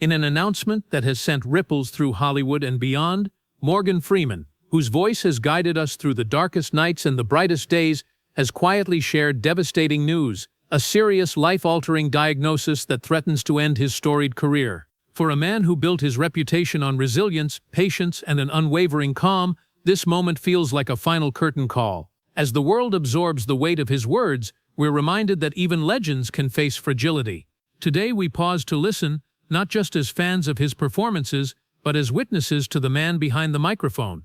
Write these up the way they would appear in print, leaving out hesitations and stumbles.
In an announcement that has sent ripples through Hollywood and beyond, Morgan Freeman, whose voice has guided us through the darkest nights and the brightest days, has quietly shared devastating news, a serious life-altering diagnosis that threatens to end his storied career. For a man who built his reputation on resilience, patience, and an unwavering calm, this moment feels like a final curtain call. As the world absorbs the weight of his words, we're reminded that even legends can face fragility. Today we pause to listen, not just as fans of his performances, but as witnesses to the man behind the microphone.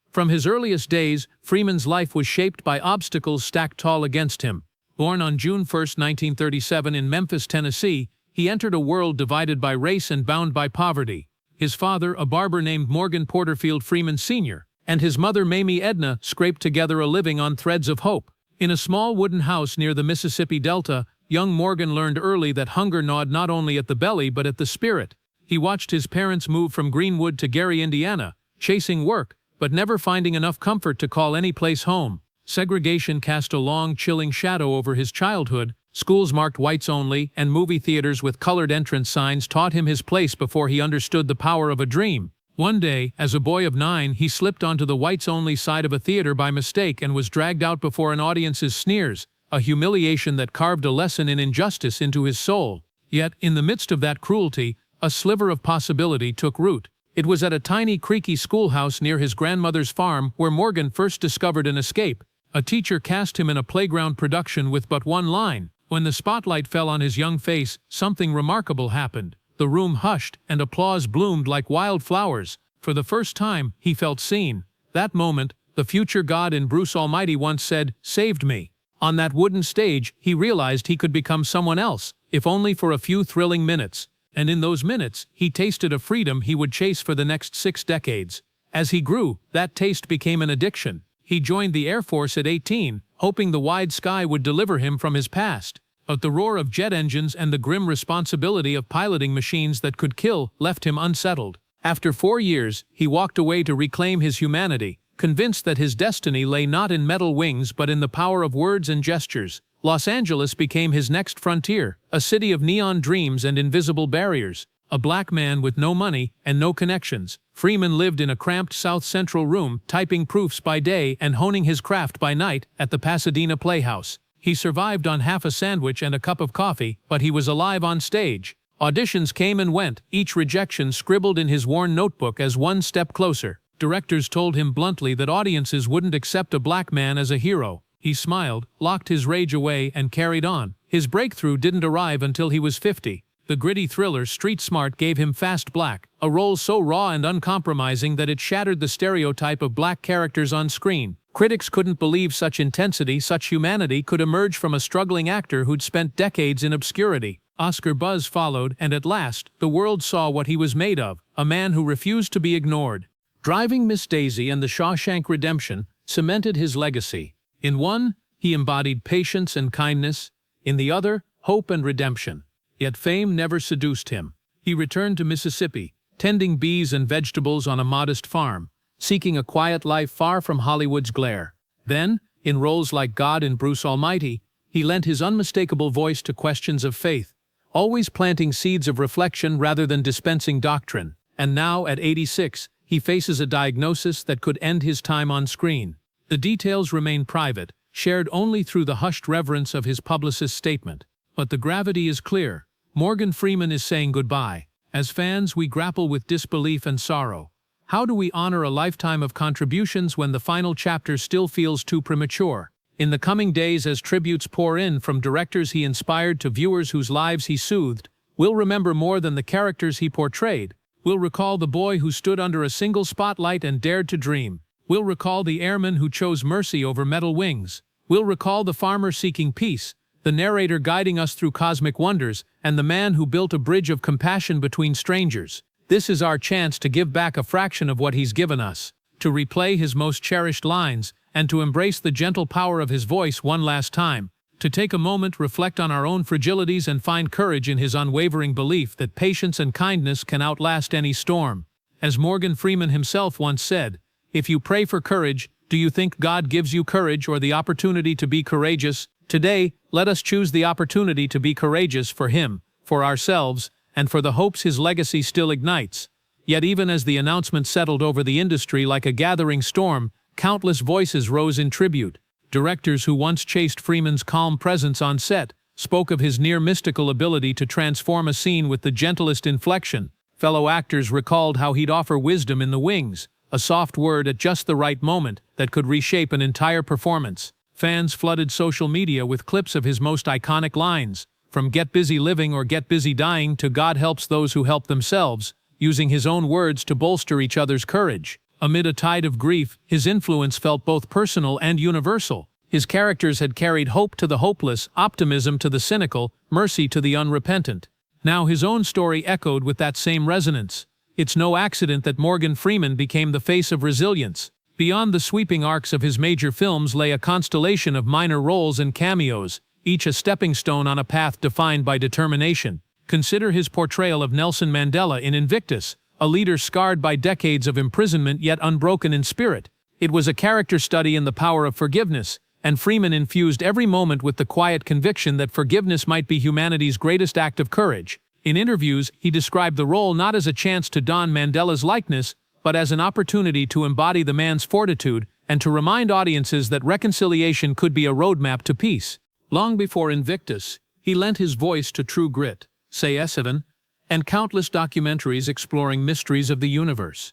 From his earliest days, Freeman's life was shaped by obstacles stacked tall against him. Born on June 1, 1937 in Memphis, Tennessee, he entered a world divided by race and bound by poverty. His father, a barber named Morgan Porterfield Freeman Sr., and his mother, Mamie Edna, scraped together a living on threads of hope. In a small wooden house near the Mississippi Delta, young Morgan learned early that hunger gnawed not only at the belly but at the spirit. He watched his parents move from Greenwood to Gary, Indiana, chasing work, but never finding enough comfort to call any place home. Segregation cast a long, chilling shadow over his childhood. Schools marked whites only, and movie theaters with colored entrance signs taught him his place before he understood the power of a dream. One day, as a boy of 9, he slipped onto the whites-only side of a theater by mistake and was dragged out before an audience's sneers, a humiliation that carved a lesson in injustice into his soul. Yet, in the midst of that cruelty, a sliver of possibility took root. It was at a tiny, creaky schoolhouse near his grandmother's farm where Morgan first discovered an escape. A teacher cast him in a playground production with but one line. When the spotlight fell on his young face, something remarkable happened. The room hushed, and applause bloomed like wildflowers. For the first time, he felt seen. That moment, the future God in Bruce Almighty once said, "Saved me." On that wooden stage, he realized he could become someone else, if only for a few thrilling minutes. And in those minutes, he tasted a freedom he would chase for the next 6 decades. As he grew, that taste became an addiction. He joined the Air Force at 18, hoping the wide sky would deliver him from his past. But the roar of jet engines and the grim responsibility of piloting machines that could kill left him unsettled. After 4 years, he walked away to reclaim his humanity, convinced that his destiny lay not in metal wings but in the power of words and gestures. Los Angeles became his next frontier, a city of neon dreams and invisible barriers. A black man with no money and no connections, Freeman lived in a cramped South Central room, typing proofs by day and honing his craft by night at the Pasadena Playhouse. He survived on half a sandwich and a cup of coffee, but he was alive on stage. Auditions came and went, each rejection scribbled in his worn notebook as one step closer. Directors told him bluntly that audiences wouldn't accept a black man as a hero. He smiled, locked his rage away, and carried on. His breakthrough didn't arrive until he was 50. The gritty thriller Street Smart gave him Fast Black, a role so raw and uncompromising that it shattered the stereotype of black characters on screen. Critics couldn't believe such intensity, such humanity could emerge from a struggling actor who'd spent decades in obscurity. Oscar buzz followed, and at last, the world saw what he was made of, a man who refused to be ignored. Driving Miss Daisy and The Shawshank Redemption cemented his legacy. In one, he embodied patience and kindness. In the other, hope and redemption. Yet fame never seduced him. He returned to Mississippi, tending bees and vegetables on a modest farm, seeking a quiet life far from Hollywood's glare. Then, in roles like God in Bruce Almighty, he lent his unmistakable voice to questions of faith, always planting seeds of reflection rather than dispensing doctrine. And now, at 86, he faces a diagnosis that could end his time on screen. The details remain private, shared only through the hushed reverence of his publicist's statement. But the gravity is clear. Morgan Freeman is saying goodbye. As fans, we grapple with disbelief and sorrow. How do we honor a lifetime of contributions when the final chapter still feels too premature? In the coming days, as tributes pour in from directors he inspired to viewers whose lives he soothed, we'll remember more than the characters he portrayed. We'll recall the boy who stood under a single spotlight and dared to dream. We'll recall the airman who chose mercy over metal wings. We'll recall the farmer seeking peace, the narrator guiding us through cosmic wonders, and the man who built a bridge of compassion between strangers. This is our chance to give back a fraction of what he's given us, to replay his most cherished lines, and to embrace the gentle power of his voice one last time, to take a moment, reflect on our own fragilities, and find courage in his unwavering belief that patience and kindness can outlast any storm. As Morgan Freeman himself once said, "If you pray for courage, do you think God gives you courage or the opportunity to be courageous? Today, let us choose the opportunity to be courageous for Him, for ourselves, and for the hopes his legacy still ignites. Yet even as the announcement settled over the industry like a gathering storm, countless voices rose in tribute. Directors who once chased Freeman's calm presence on set spoke of his near-mystical ability to transform a scene with the gentlest inflection. Fellow actors recalled how he'd offer wisdom in the wings, a soft word at just the right moment that could reshape an entire performance. Fans flooded social media with clips of his most iconic lines, from "Get busy living" or "Get busy dying" to "God helps those who help themselves," using his own words to bolster each other's courage. Amid a tide of grief, his influence felt both personal and universal. His characters had carried hope to the hopeless, optimism to the cynical, mercy to the unrepentant. Now his own story echoed with that same resonance. It's no accident that Morgan Freeman became the face of resilience. Beyond the sweeping arcs of his major films lay a constellation of minor roles and cameos, each a stepping stone on a path defined by determination. Consider his portrayal of Nelson Mandela in Invictus, a leader scarred by decades of imprisonment yet unbroken in spirit. It was a character study in the power of forgiveness, and Freeman infused every moment with the quiet conviction that forgiveness might be humanity's greatest act of courage. In interviews, he described the role not as a chance to don Mandela's likeness, but as an opportunity to embody the man's fortitude and to remind audiences that reconciliation could be a roadmap to peace. Long before Invictus, he lent his voice to True Grit, CS7, and countless documentaries exploring mysteries of the universe.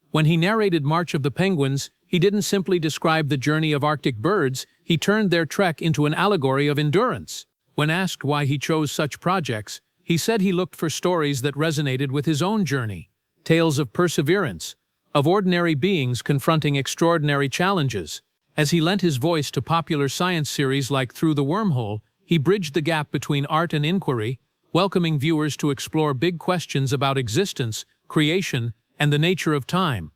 When he narrated March of the Penguins, he didn't simply describe the journey of Arctic birds, he turned their trek into an allegory of endurance. When asked why he chose such projects, he said he looked for stories that resonated with his own journey, tales of perseverance, of ordinary beings confronting extraordinary challenges. As he lent his voice to popular science series like Through the Wormhole, he bridged the gap between art and inquiry, welcoming viewers to explore big questions about existence, creation, and the nature of time.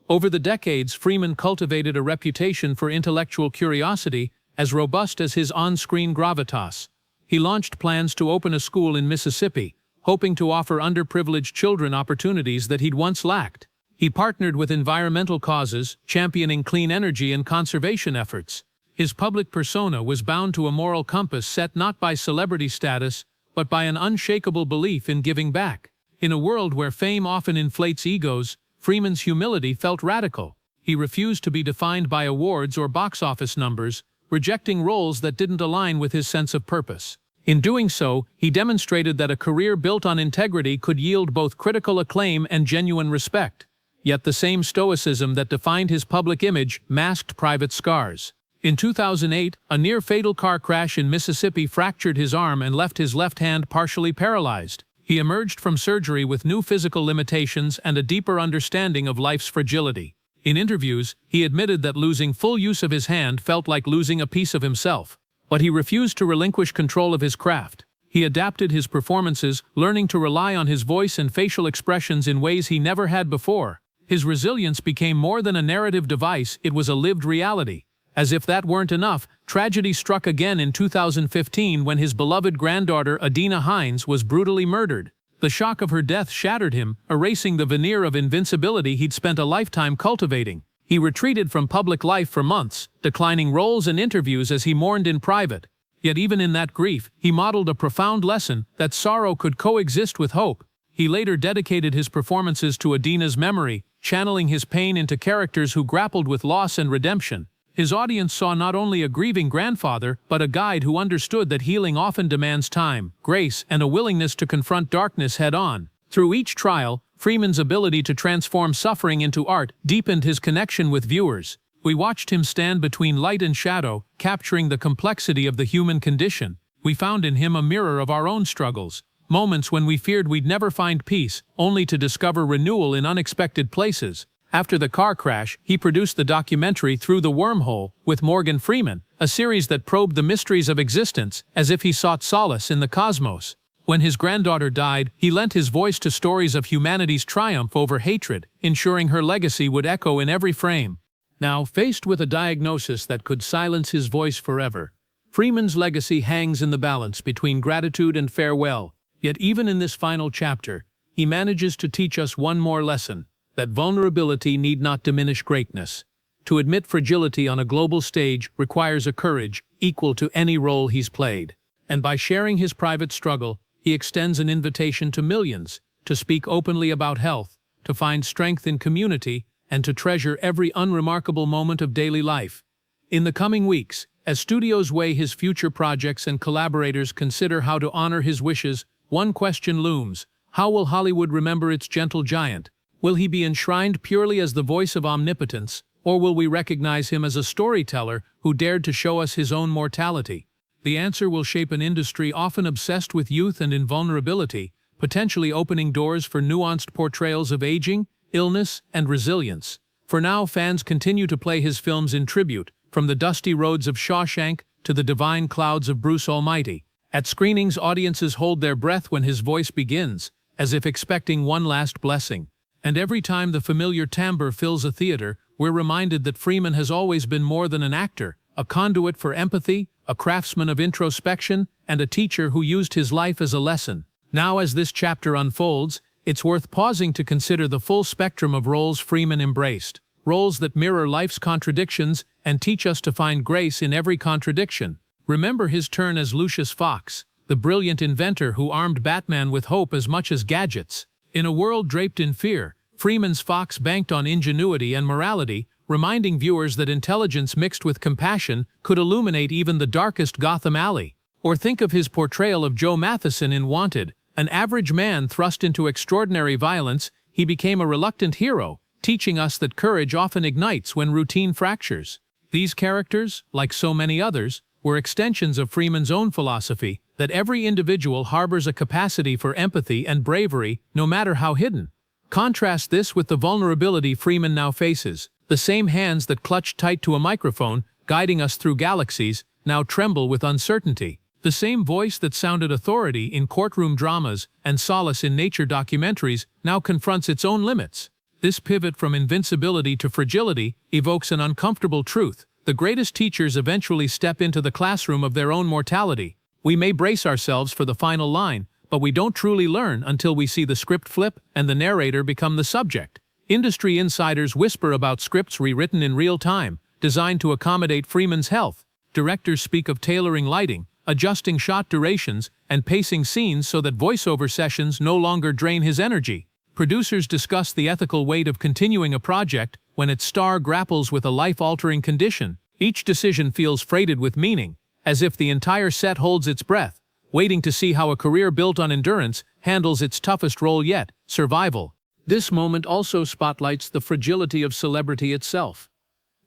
Over the decades, Freeman cultivated a reputation for intellectual curiosity as robust as his on-screen gravitas. He launched plans to open a school in Mississippi, hoping to offer underprivileged children opportunities that he'd once lacked. He partnered with environmental causes, championing clean energy and conservation efforts. His public persona was bound to a moral compass set not by celebrity status, but by an unshakable belief in giving back. In a world where fame often inflates egos, Freeman's humility felt radical. He refused to be defined by awards or box office numbers, rejecting roles that didn't align with his sense of purpose. In doing so, he demonstrated that a career built on integrity could yield both critical acclaim and genuine respect. Yet the same stoicism that defined his public image masked private scars. In 2008, a near-fatal car crash in Mississippi fractured his arm and left his left hand partially paralyzed. He emerged from surgery with new physical limitations and a deeper understanding of life's fragility. In interviews, he admitted that losing full use of his hand felt like losing a piece of himself. But he refused to relinquish control of his craft. He adapted his performances, learning to rely on his voice and facial expressions in ways he never had before. His resilience became more than a narrative device, it was a lived reality. As if that weren't enough, tragedy struck again in 2015 when his beloved granddaughter Adina Hines was brutally murdered. The shock of her death shattered him, erasing the veneer of invincibility he'd spent a lifetime cultivating. He retreated from public life for months, declining roles and interviews as he mourned in private. Yet even in that grief, he modeled a profound lesson that sorrow could coexist with hope. He later dedicated his performances to Adina's memory, channeling his pain into characters who grappled with loss and redemption. His audience saw not only a grieving grandfather, but a guide who understood that healing often demands time, grace, and a willingness to confront darkness head-on. Through each trial, Freeman's ability to transform suffering into art deepened his connection with viewers. We watched him stand between light and shadow, capturing the complexity of the human condition. We found in him a mirror of our own struggles, moments when we feared we'd never find peace, only to discover renewal in unexpected places. After the car crash, he produced the documentary Through the Wormhole with Morgan Freeman, a series that probed the mysteries of existence as if he sought solace in the cosmos. When his granddaughter died, he lent his voice to stories of humanity's triumph over hatred, ensuring her legacy would echo in every frame. Now, faced with a diagnosis that could silence his voice forever, Freeman's legacy hangs in the balance between gratitude and farewell. Yet even in this final chapter, he manages to teach us one more lesson: that vulnerability need not diminish greatness. To admit fragility on a global stage requires a courage equal to any role he's played. And by sharing his private struggle, he extends an invitation to millions to speak openly about health, to find strength in community, and to treasure every unremarkable moment of daily life. In the coming weeks, as studios weigh his future projects and collaborators consider how to honor his wishes, one question looms: how will Hollywood remember its gentle giant? Will he be enshrined purely as the voice of omnipotence, or will we recognize him as a storyteller who dared to show us his own mortality? The answer will shape an industry often obsessed with youth and invulnerability, potentially opening doors for nuanced portrayals of aging, illness, and resilience. For now, fans continue to play his films in tribute, from the dusty roads of Shawshank to the divine clouds of Bruce Almighty. At screenings, audiences hold their breath when his voice begins, as if expecting one last blessing. And every time the familiar timbre fills a theater, we're reminded that Freeman has always been more than an actor, a conduit for empathy, a craftsman of introspection, and a teacher who used his life as a lesson. Now, as this chapter unfolds, it's worth pausing to consider the full spectrum of roles Freeman embraced. Roles that mirror life's contradictions and teach us to find grace in every contradiction. Remember his turn as Lucius Fox, the brilliant inventor who armed Batman with hope as much as gadgets. In a world draped in fear, Freeman's Fox banked on ingenuity and morality, reminding viewers that intelligence mixed with compassion could illuminate even the darkest Gotham alley. Or think of his portrayal of Joe Matheson in Wanted. An average man thrust into extraordinary violence, he became a reluctant hero, teaching us that courage often ignites when routine fractures. These characters, like so many others, were extensions of Freeman's own philosophy that every individual harbors a capacity for empathy and bravery, no matter how hidden. Contrast this with the vulnerability Freeman now faces. The same hands that clutched tight to a microphone, guiding us through galaxies, now tremble with uncertainty. The same voice that sounded authority in courtroom dramas and solace in nature documentaries now confronts its own limits. This pivot from invincibility to fragility evokes an uncomfortable truth. The greatest teachers eventually step into the classroom of their own mortality. We may brace ourselves for the final line, but we don't truly learn until we see the script flip and the narrator become the subject. Industry insiders whisper about scripts rewritten in real time, designed to accommodate Freeman's health. Directors speak of tailoring lighting, adjusting shot durations, and pacing scenes so that voiceover sessions no longer drain his energy. Producers discuss the ethical weight of continuing a project when its star grapples with a life-altering condition. Each decision feels freighted with meaning, as if the entire set holds its breath, waiting to see how a career built on endurance handles its toughest role yet, survival. This moment also spotlights the fragility of celebrity itself.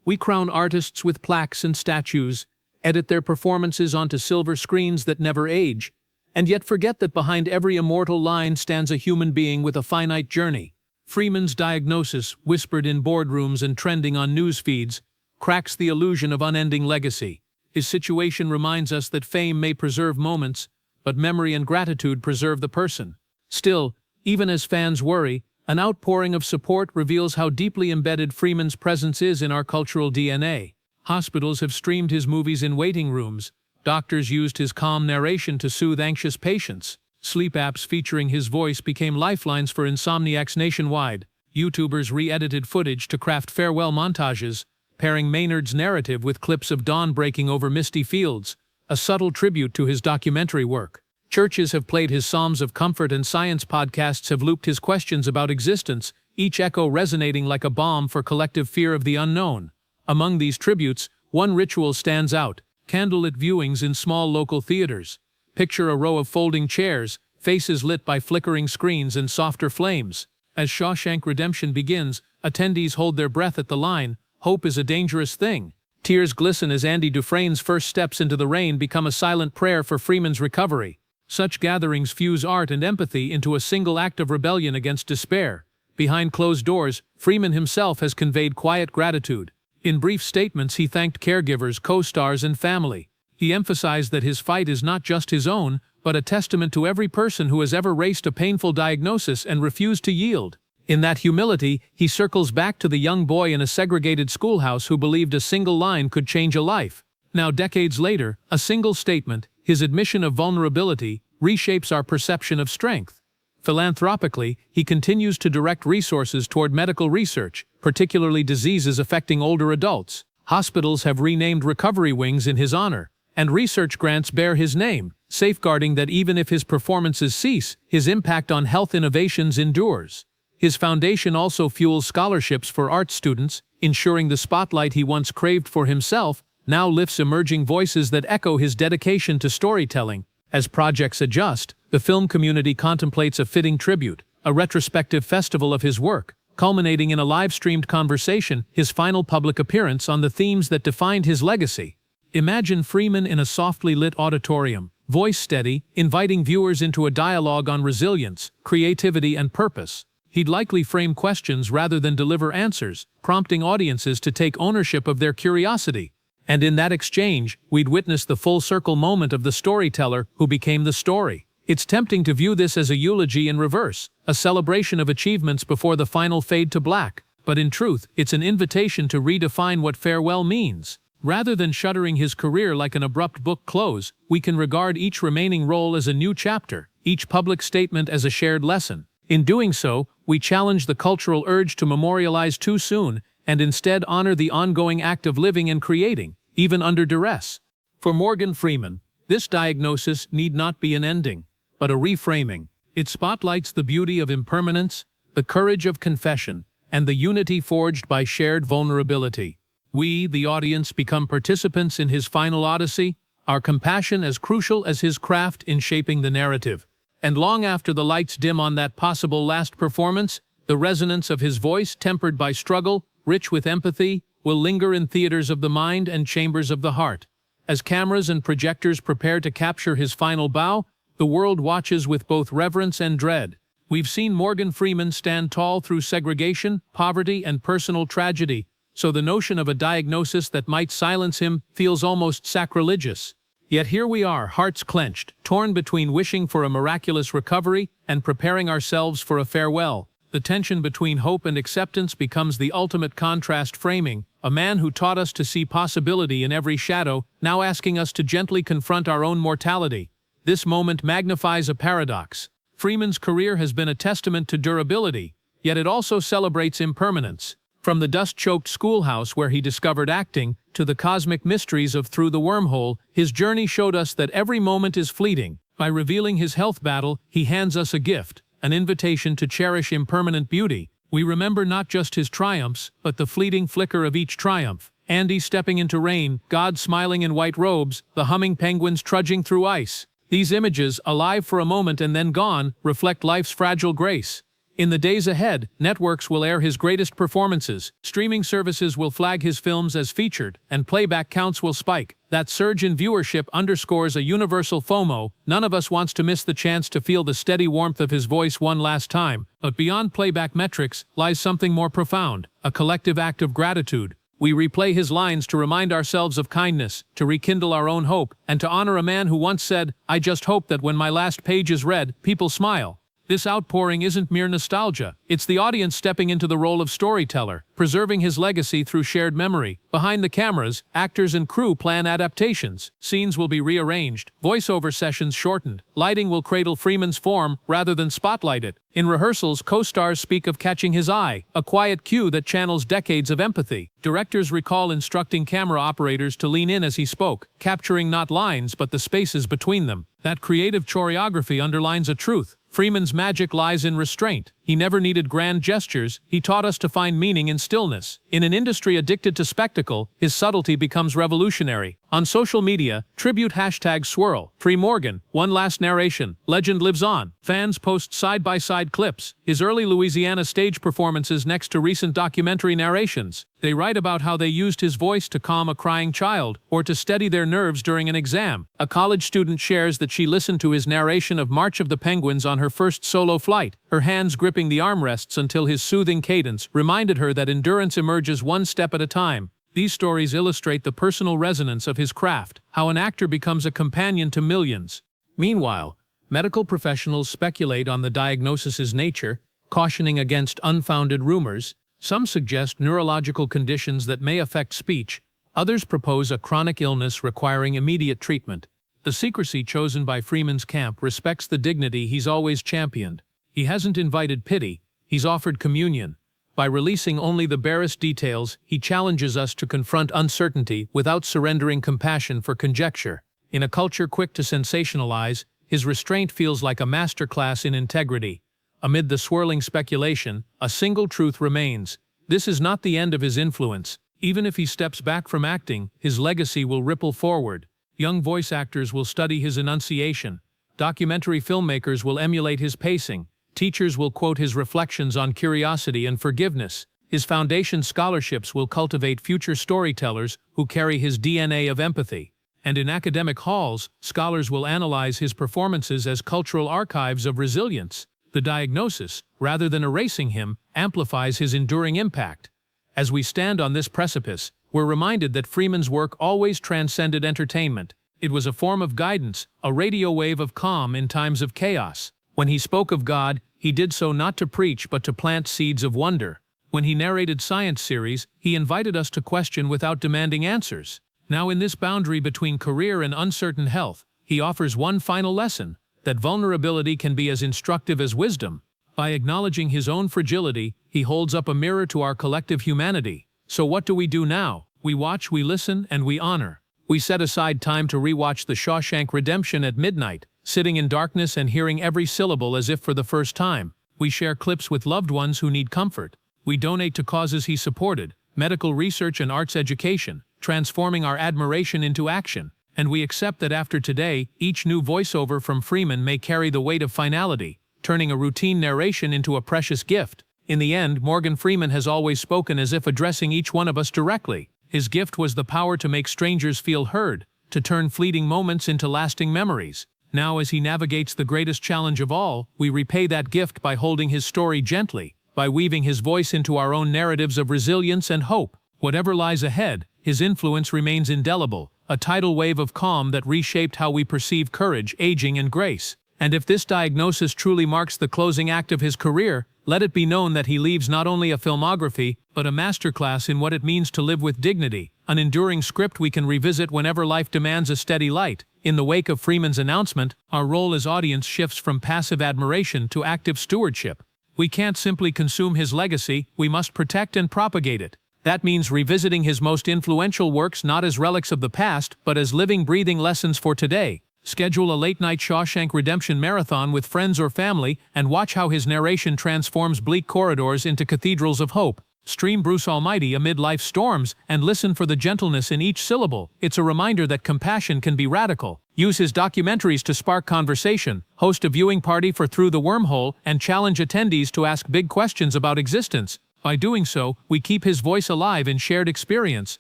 We crown artists with plaques and statues, edit their performances onto silver screens that never age, and yet forget that behind every immortal line stands a human being with a finite journey. Freeman's diagnosis, whispered in boardrooms and trending on news feeds, cracks the illusion of unending legacy. His situation reminds us that fame may preserve moments, but memory and gratitude preserve the person. Still, even as fans worry, an outpouring of support reveals how deeply embedded Freeman's presence is in our cultural DNA. Hospitals have streamed his movies in waiting rooms. Doctors used his calm narration to soothe anxious patients. Sleep apps featuring his voice became lifelines for insomniacs nationwide. YouTubers re-edited footage to craft farewell montages, pairing Maynard's narrative with clips of dawn breaking over misty fields, a subtle tribute to his documentary work. Churches have played his psalms of comfort and science podcasts have looped his questions about existence, each echo resonating like a balm for collective fear of the unknown. Among these tributes, one ritual stands out: candlelit viewings in small local theaters. Picture a row of folding chairs, faces lit by flickering screens and softer flames. As Shawshank Redemption begins, attendees hold their breath at the line, "Hope is a dangerous thing." Tears glisten as Andy Dufresne's first steps into the rain become a silent prayer for Freeman's recovery. Such gatherings fuse art and empathy into a single act of rebellion against despair. Behind closed doors, Freeman himself has conveyed quiet gratitude. In brief statements, he thanked caregivers, co-stars, and family. He emphasized that his fight is not just his own, but a testament to every person who has ever faced a painful diagnosis and refused to yield. In that humility, he circles back to the young boy in a segregated schoolhouse who believed a single line could change a life. Now, decades later, a single statement, his admission of vulnerability, reshapes our perception of strength. Philanthropically, he continues to direct resources toward medical research, particularly diseases affecting older adults. Hospitals have renamed recovery wings in his honor, and research grants bear his name, safeguarding that even if his performances cease, his impact on health innovations endures. His foundation also fuels scholarships for art students, ensuring the spotlight he once craved for himself now lifts emerging voices that echo his dedication to storytelling. As projects adjust, the film community contemplates a fitting tribute, a retrospective festival of his work, culminating in a live-streamed conversation, his final public appearance on the themes that defined his legacy. Imagine Freeman in a softly lit auditorium, voice steady, inviting viewers into a dialogue on resilience, creativity, and purpose. He'd likely frame questions rather than deliver answers, prompting audiences to take ownership of their curiosity. And in that exchange, we'd witness the full-circle moment of the storyteller who became the story. It's tempting to view this as a eulogy in reverse, a celebration of achievements before the final fade to black. But in truth, it's an invitation to redefine what farewell means. Rather than shuttering his career like an abrupt book close, we can regard each remaining role as a new chapter, each public statement as a shared lesson. In doing so, we challenge the cultural urge to memorialize too soon, and instead honor the ongoing act of living and creating, even under duress. For Morgan Freeman, this diagnosis need not be an ending, but a reframing. It spotlights the beauty of impermanence, the courage of confession, and the unity forged by shared vulnerability. We, the audience, become participants in his final odyssey, our compassion as crucial as his craft in shaping the narrative. And long after the lights dim on that possible last performance, the resonance of his voice, tempered by struggle, rich with empathy, will linger in theaters of the mind and chambers of the heart. As cameras and projectors prepare to capture his final bow, the world watches with both reverence and dread. We've seen Morgan Freeman stand tall through segregation, poverty, and personal tragedy, so the notion of a diagnosis that might silence him feels almost sacrilegious. Yet here we are, hearts clenched, torn between wishing for a miraculous recovery and preparing ourselves for a farewell. The tension between hope and acceptance becomes the ultimate contrast framing, a man who taught us to see possibility in every shadow, now asking us to gently confront our own mortality. This moment magnifies a paradox. Freeman's career has been a testament to durability, yet it also celebrates impermanence. From the dust-choked schoolhouse where he discovered acting, to the cosmic mysteries of Through the Wormhole, his journey showed us that every moment is fleeting. By revealing his health battle, he hands us a gift, an invitation to cherish impermanent beauty. We remember not just his triumphs, but the fleeting flicker of each triumph. Andy stepping into rain, God smiling in white robes, the humming penguins trudging through ice. These images, alive for a moment and then gone, reflect life's fragile grace. In the days ahead, networks will air his greatest performances, streaming services will flag his films as featured, and playback counts will spike. That surge in viewership underscores a universal FOMO. None of us wants to miss the chance to feel the steady warmth of his voice one last time. But beyond playback metrics lies something more profound, a collective act of gratitude. We replay his lines to remind ourselves of kindness, to rekindle our own hope, and to honor a man who once said, "I just hope that when my last page is read, people smile." This outpouring isn't mere nostalgia, it's the audience stepping into the role of storyteller, preserving his legacy through shared memory. Behind the cameras, actors and crew plan adaptations. Scenes will be rearranged, voiceover sessions shortened, lighting will cradle Freeman's form rather than spotlight it. In rehearsals, co-stars speak of catching his eye, a quiet cue that channels decades of empathy. Directors recall instructing camera operators to lean in as he spoke, capturing not lines but the spaces between them. That creative choreography underlines a truth. Freeman's magic lies in restraint. He never needed grand gestures, he taught us to find meaning in stillness. In an industry addicted to spectacle, his subtlety becomes revolutionary. On social media, tribute hashtags swirl. Free Morgan, one last narration, legend lives on. Fans post side-by-side clips, his early Louisiana stage performances next to recent documentary narrations. They write about how they used his voice to calm a crying child, or to steady their nerves during an exam. A college student shares that she listened to his narration of March of the Penguins on her first solo flight, her hands gripping the armrests until his soothing cadence reminded her that endurance emerges one step at a time. These stories illustrate the personal resonance of his craft, how an actor becomes a companion to millions. Meanwhile, medical professionals speculate on the diagnosis's nature, cautioning against unfounded rumors. Some suggest neurological conditions that may affect speech, others propose a chronic illness requiring immediate treatment. The secrecy chosen by Freeman's camp respects the dignity he's always championed. He hasn't invited pity, he's offered communion. By releasing only the barest details, he challenges us to confront uncertainty without surrendering compassion for conjecture. In a culture quick to sensationalize, his restraint feels like a masterclass in integrity. Amid the swirling speculation, a single truth remains. This is not the end of his influence. Even if he steps back from acting, his legacy will ripple forward. Young voice actors will study his enunciation. Documentary filmmakers will emulate his pacing. Teachers will quote his reflections on curiosity and forgiveness. His foundation scholarships will cultivate future storytellers who carry his DNA of empathy. And in academic halls, scholars will analyze his performances as cultural archives of resilience. The diagnosis, rather than erasing him, amplifies his enduring impact. As we stand on this precipice, we're reminded that Freeman's work always transcended entertainment. It was a form of guidance, a radio wave of calm in times of chaos. When he spoke of God, he did so not to preach but to plant seeds of wonder. When he narrated science series, he invited us to question without demanding answers. Now in this boundary between career and uncertain health, he offers one final lesson, that vulnerability can be as instructive as wisdom. By acknowledging his own fragility, he holds up a mirror to our collective humanity. So what do we do now? We watch, we listen, and we honor. We set aside time to rewatch The Shawshank Redemption at midnight, sitting in darkness and hearing every syllable as if for the first time. We share clips with loved ones who need comfort. We donate to causes he supported, medical research and arts education, transforming our admiration into action. And we accept that after today, each new voiceover from Freeman may carry the weight of finality, turning a routine narration into a precious gift. In the end, Morgan Freeman has always spoken as if addressing each one of us directly. His gift was the power to make strangers feel heard, to turn fleeting moments into lasting memories. Now, as he navigates the greatest challenge of all, we repay that gift by holding his story gently, by weaving his voice into our own narratives of resilience and hope. Whatever lies ahead, his influence remains indelible, a tidal wave of calm that reshaped how we perceive courage, aging, and grace. And if this diagnosis truly marks the closing act of his career, let it be known that he leaves not only a filmography, but a masterclass in what it means to live with dignity, an enduring script we can revisit whenever life demands a steady light. In the wake of Freeman's announcement, our role as audience shifts from passive admiration to active stewardship. We can't simply consume his legacy, we must protect and propagate it. That means revisiting his most influential works not as relics of the past, but as living, breathing lessons for today. Schedule a late-night Shawshank Redemption marathon with friends or family and watch how his narration transforms bleak corridors into cathedrals of hope. Stream Bruce Almighty amid life's storms and listen for the gentleness in each syllable. It's a reminder that compassion can be radical. Use his documentaries to spark conversation, host a viewing party for Through the Wormhole, and challenge attendees to ask big questions about existence. By doing so, we keep his voice alive in shared experience,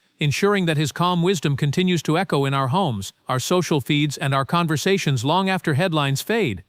ensuring that his calm wisdom continues to echo in our homes, our social feeds, and our conversations long after headlines fade.